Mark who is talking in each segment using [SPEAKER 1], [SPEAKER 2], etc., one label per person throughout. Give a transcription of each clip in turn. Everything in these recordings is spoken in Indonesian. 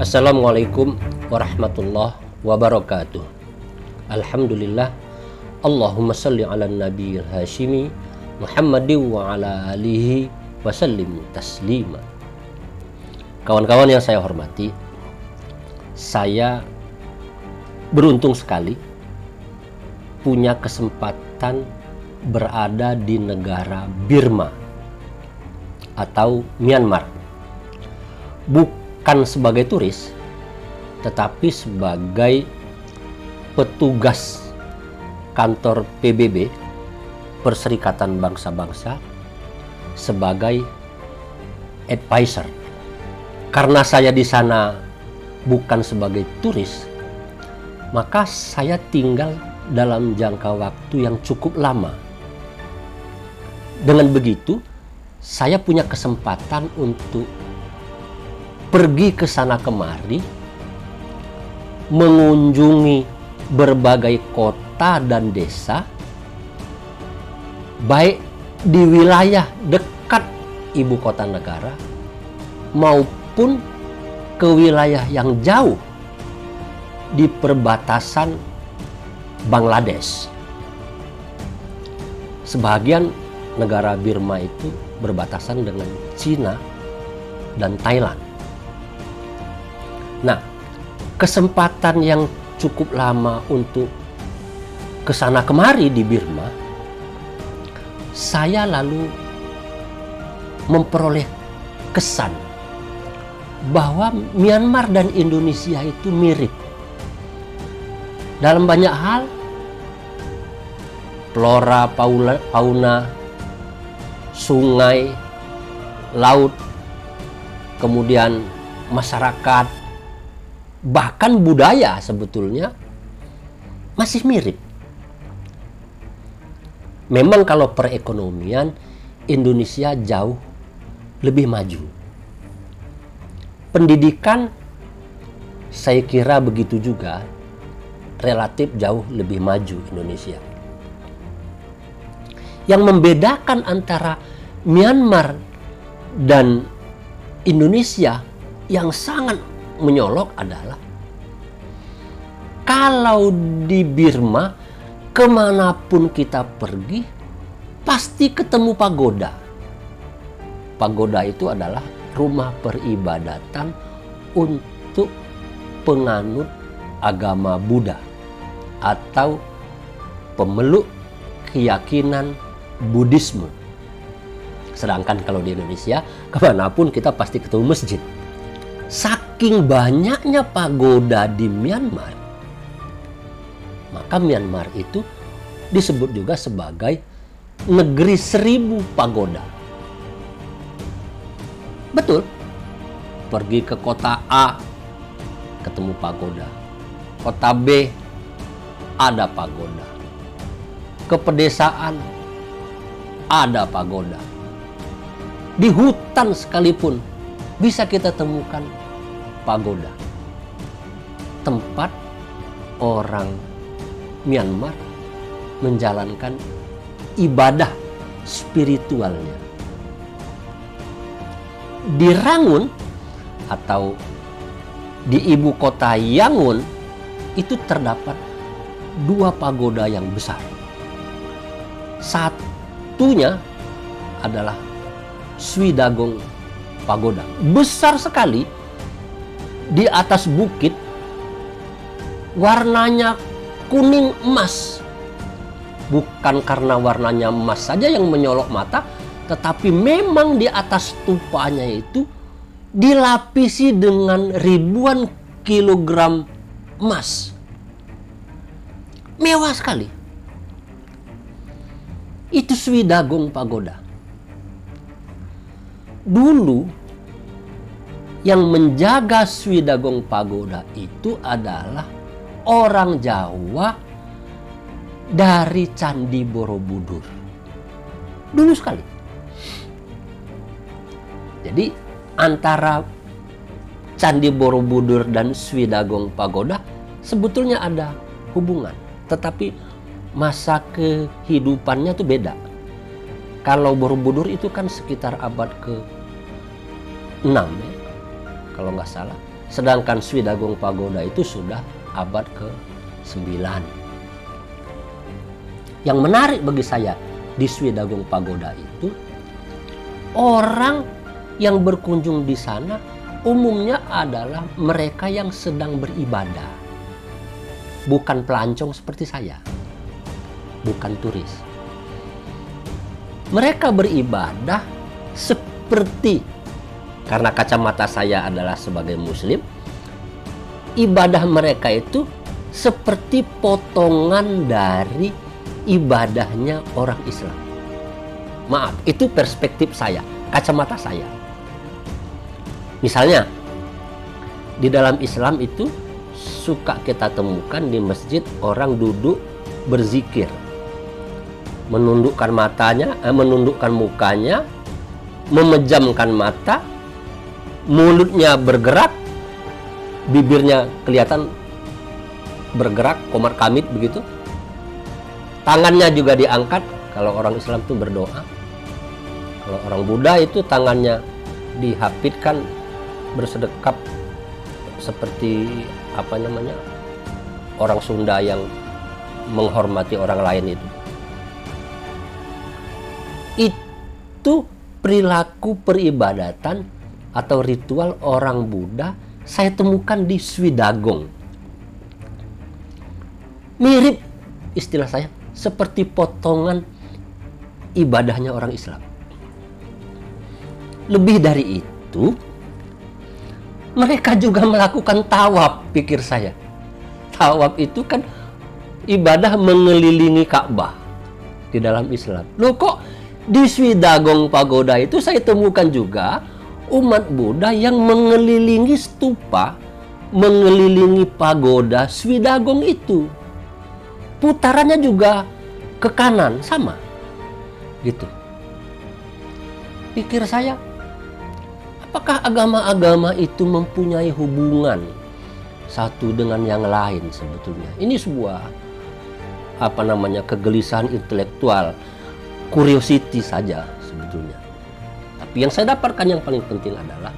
[SPEAKER 1] Assalamualaikum warahmatullahi wabarakatuh. Alhamdulillah. Allahumma salli ala nabiyil hashimi Muhammadin wa ala alihi wa sallim taslima. Kawan-kawan yang saya hormati, saya beruntung sekali punya kesempatan berada di negara Birma atau Myanmar. Bukan sebagai turis, tetapi sebagai petugas kantor PBB, Perserikatan Bangsa-Bangsa, sebagai advisor. Karena saya di sana bukan sebagai turis, maka saya tinggal dalam jangka waktu yang cukup lama. Dengan begitu, saya punya kesempatan untuk pergi ke sana kemari, mengunjungi berbagai kota dan desa, baik di wilayah dekat ibu kota negara maupun ke wilayah yang jauh di perbatasan Bangladesh. Sebagian negara Birma itu berbatasan dengan Cina dan Thailand. Nah, kesempatan yang cukup lama untuk kesana kemari di Birma, saya lalu memperoleh kesan bahwa Myanmar dan Indonesia itu mirip dalam banyak hal. Flora, fauna, sungai, laut, kemudian masyarakat, bahkan budaya sebetulnya masih mirip. Memang kalau perekonomian Indonesia jauh lebih maju. Pendidikan saya kira begitu juga, relatif jauh lebih maju Indonesia. Yang membedakan antara Myanmar dan Indonesia yang sangat menyolok adalah kalau di Birma kemanapun kita pergi pasti ketemu pagoda. Pagoda itu adalah rumah peribadatan untuk penganut agama Buddha atau pemeluk keyakinan Buddhisme. Sedangkan kalau di Indonesia kemanapun kita pasti ketemu masjid. Saking banyaknya pagoda di Myanmar, maka Myanmar itu disebut juga sebagai negeri 1000 pagoda. Betul, pergi ke kota A ketemu pagoda, kota B ada pagoda, ke pedesaan ada pagoda, di hutan sekalipun bisa kita temukan pagoda. Tempat orang Myanmar menjalankan ibadah spiritualnya. Di Rangun atau di ibu kota Yangon itu terdapat 2 pagoda yang besar. Satunya adalah Swidagong Pagoda, besar sekali di atas bukit, warnanya kuning emas. Bukan karena warnanya emas saja yang menyolok mata, tetapi memang di atas stupanya itu dilapisi dengan ribuan kilogram emas. Mewah sekali. Itu Swidagong Pagoda. Dulu yang menjaga Swidagong Pagoda itu adalah orang Jawa dari Candi Borobudur. Dulu sekali. Jadi antara Candi Borobudur dan Swidagong Pagoda sebetulnya ada hubungan, tetapi masa kehidupannya itu beda. Kalau Borobudur itu kan sekitar abad ke-6 ya, kalau nggak salah. Sedangkan Swidagong Pagoda itu sudah abad ke-9. Yang menarik bagi saya di Swidagong Pagoda itu, orang yang berkunjung di sana umumnya adalah mereka yang sedang beribadah. Bukan pelancong seperti saya. Bukan turis. Mereka beribadah seperti, karena kacamata saya adalah sebagai muslim, ibadah mereka itu seperti potongan dari ibadahnya orang Islam. Maaf, itu perspektif saya, kacamata saya. Misalnya, di dalam Islam itu suka kita temukan di masjid orang duduk berzikir, menundukkan mukanya, memejamkan mata, mulutnya bergerak, bibirnya kelihatan bergerak, komar kamit begitu. Tangannya juga diangkat kalau orang Islam itu berdoa. Kalau orang Buddha itu tangannya dihapitkan bersedekap seperti orang Sunda yang menghormati orang lain itu. Itu perilaku peribadatan atau ritual orang Buddha saya temukan di Swidagong. Mirip, istilah saya, seperti potongan ibadahnya orang Islam. Lebih dari itu, mereka juga melakukan tawaf, pikir saya. Tawaf itu kan ibadah mengelilingi Ka'bah di dalam Islam. Loh, kok di Swidagong Pagoda itu saya temukan juga umat Buddha yang mengelilingi stupa, mengelilingi pagoda Swidagong itu. Putarannya juga ke kanan, sama gitu. Pikir saya, apakah agama-agama itu mempunyai hubungan satu dengan yang lain sebetulnya? Ini sebuah kegelisahan intelektual, curiosity saja sebetulnya. Tapi yang saya dapatkan yang paling penting adalah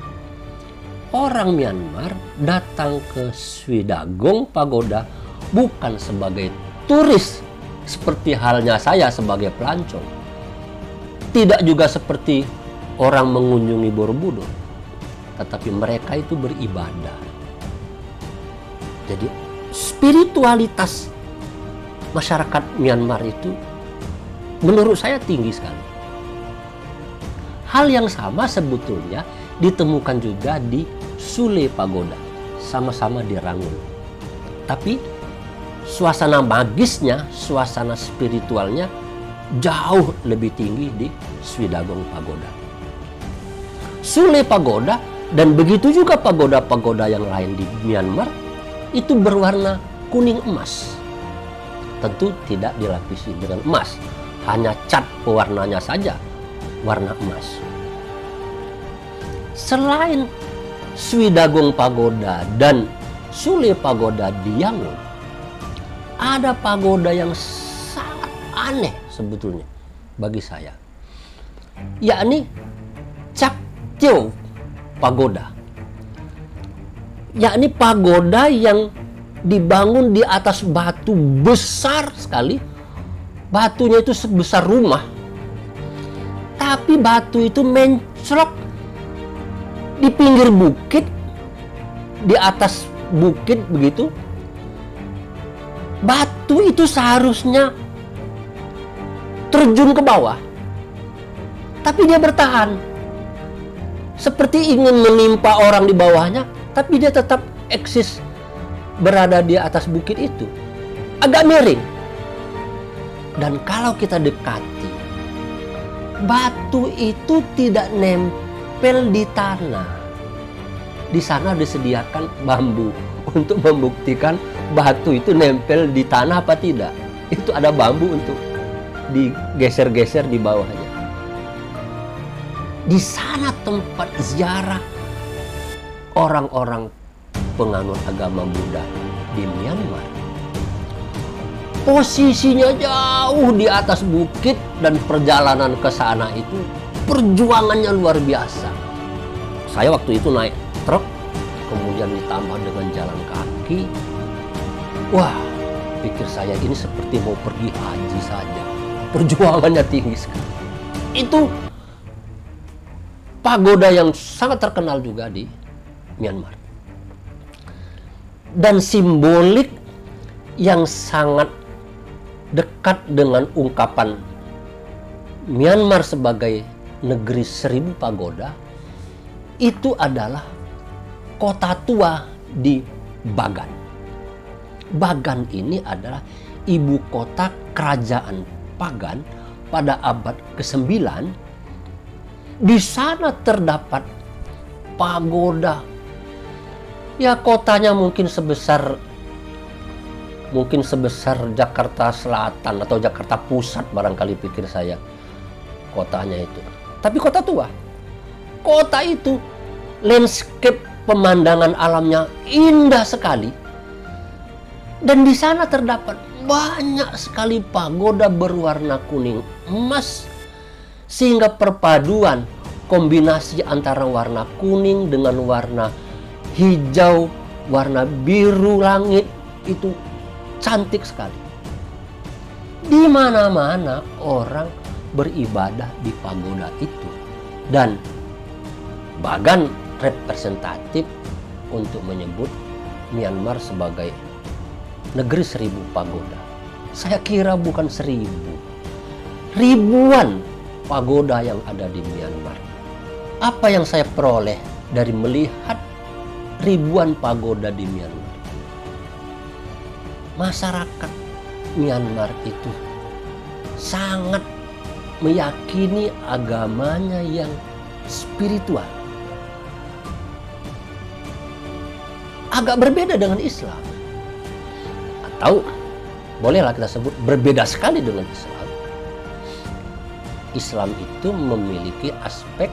[SPEAKER 1] orang Myanmar datang ke Swidagong Pagoda bukan sebagai turis seperti halnya saya sebagai pelancong. Tidak juga seperti orang mengunjungi Borobudur. Tetapi mereka itu beribadah. Jadi spiritualitas masyarakat Myanmar itu menurut saya tinggi sekali. Hal yang sama sebetulnya ditemukan juga di Sule Pagoda. Sama-sama di Rangun. Tapi suasana magisnya, suasana spiritualnya jauh lebih tinggi di Swidagong Pagoda. Sule Pagoda dan begitu juga pagoda-pagoda yang lain di Myanmar itu berwarna kuning emas. Tentu tidak dilapisi dengan emas, hanya cat pewarnanya saja warna emas. Selain Swidagong Pagoda dan Sule Pagoda di Yangon, ada pagoda yang sangat aneh sebetulnya bagi saya, yakni Chaktyo Pagoda, yakni pagoda yang dibangun di atas batu besar sekali. Batunya itu sebesar rumah, tapi batu itu mencrok di pinggir bukit, di atas bukit begitu. Batu itu seharusnya terjun ke bawah, tapi dia bertahan, seperti ingin menimpa orang di bawahnya, tapi dia tetap eksis berada di atas bukit itu, agak miring. Dan kalau kita dekati, batu itu tidak nempel di tanah. Di sana disediakan bambu untuk membuktikan batu itu nempel di tanah apa tidak. Itu ada bambu untuk digeser-geser di bawahnya. Di sana tempat ziarah orang-orang penganut agama Buddha di Myanmar. Posisinya jauh di atas bukit dan perjalanan ke sana itu perjuangannya luar biasa. Saya waktu itu naik truk kemudian ditambah dengan jalan kaki. Wah, pikir saya ini seperti mau pergi haji saja. Perjuangannya tinggi sekali. Itu pagoda yang sangat terkenal juga di Myanmar. Dan simbolik yang sangat dekat dengan ungkapan Myanmar sebagai negeri 1000 pagoda itu adalah kota tua di Bagan. Bagan ini adalah ibu kota kerajaan Pagan pada abad ke-9. Di sana terdapat pagoda. Ya, kotanya mungkin sebesar Jakarta Selatan atau Jakarta Pusat barangkali pikir saya kotanya itu. Tapi kota tua. Kota itu landscape pemandangan alamnya indah sekali. Dan di sana terdapat banyak sekali pagoda berwarna kuning emas, sehingga perpaduan kombinasi antara warna kuning dengan warna hijau, warna biru langit itu cantik sekali. Di mana-mana orang beribadah di pagoda itu. Dan Bagan representatif untuk menyebut Myanmar sebagai negeri 1000 pagoda. Saya kira bukan 1000, ribuan pagoda yang ada di Myanmar. Apa yang saya peroleh dari melihat ribuan pagoda di Myanmar? Masyarakat Myanmar itu sangat meyakini agamanya yang spiritual. Agak berbeda dengan Islam. Atau bolehlah kita sebut berbeda sekali dengan Islam. Islam itu memiliki aspek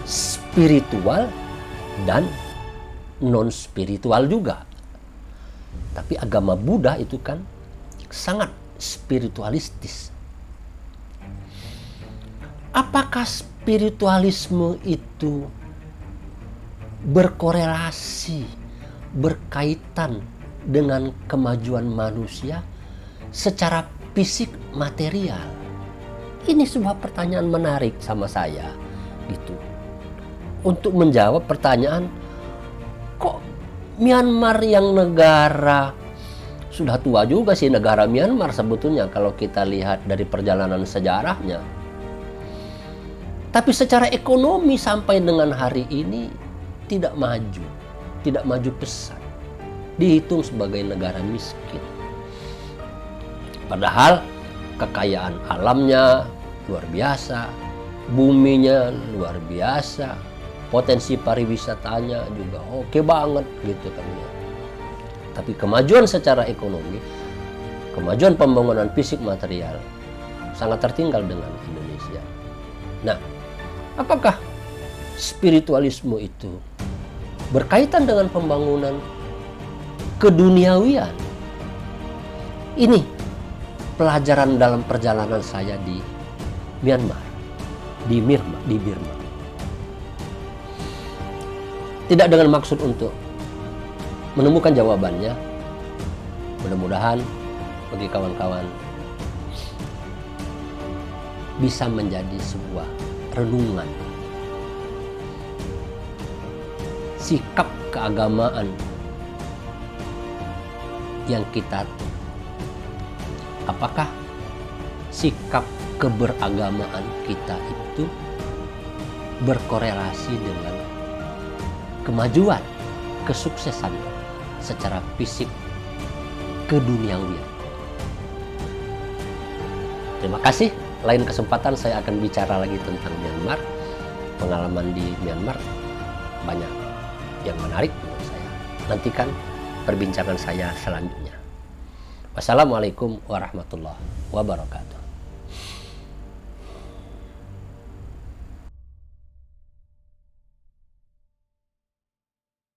[SPEAKER 1] spiritual dan non-spiritual juga. Tapi agama Buddha itu kan sangat spiritualistis. Apakah spiritualisme itu berkorelasi, berkaitan dengan kemajuan manusia secara fisik material? Ini sebuah pertanyaan menarik sama saya gitu. Untuk menjawab pertanyaan, kok Myanmar yang negara sudah tua juga sih negara Myanmar sebetulnya kalau kita lihat dari perjalanan sejarahnya. Tapi secara ekonomi sampai dengan hari ini tidak maju pesat. Dihitung sebagai negara miskin. Padahal kekayaan alamnya luar biasa, buminya luar biasa, potensi pariwisatanya juga oke banget gitu kan ya. Tapi kemajuan secara ekonomi, kemajuan pembangunan fisik material sangat tertinggal dengan Indonesia. Nah, apakah spiritualisme itu berkaitan dengan pembangunan keduniawian? Ini pelajaran dalam perjalanan saya di Myanmar, di Birma. Tidak dengan maksud untuk menemukan jawabannya. Mudah-mudahan bagi kawan-kawan bisa menjadi sebuah renungan. Sikap keagamaan yang kita, apakah sikap keberagamaan kita itu berkorelasi dengan kemajuan, kesuksesan secara fisik keduniawian. Terima kasih. Lain kesempatan saya akan bicara lagi tentang Myanmar. Pengalaman di Myanmar banyak yang menarik menurut saya. Nantikan perbincangan saya selanjutnya. Wassalamualaikum warahmatullahi wabarakatuh.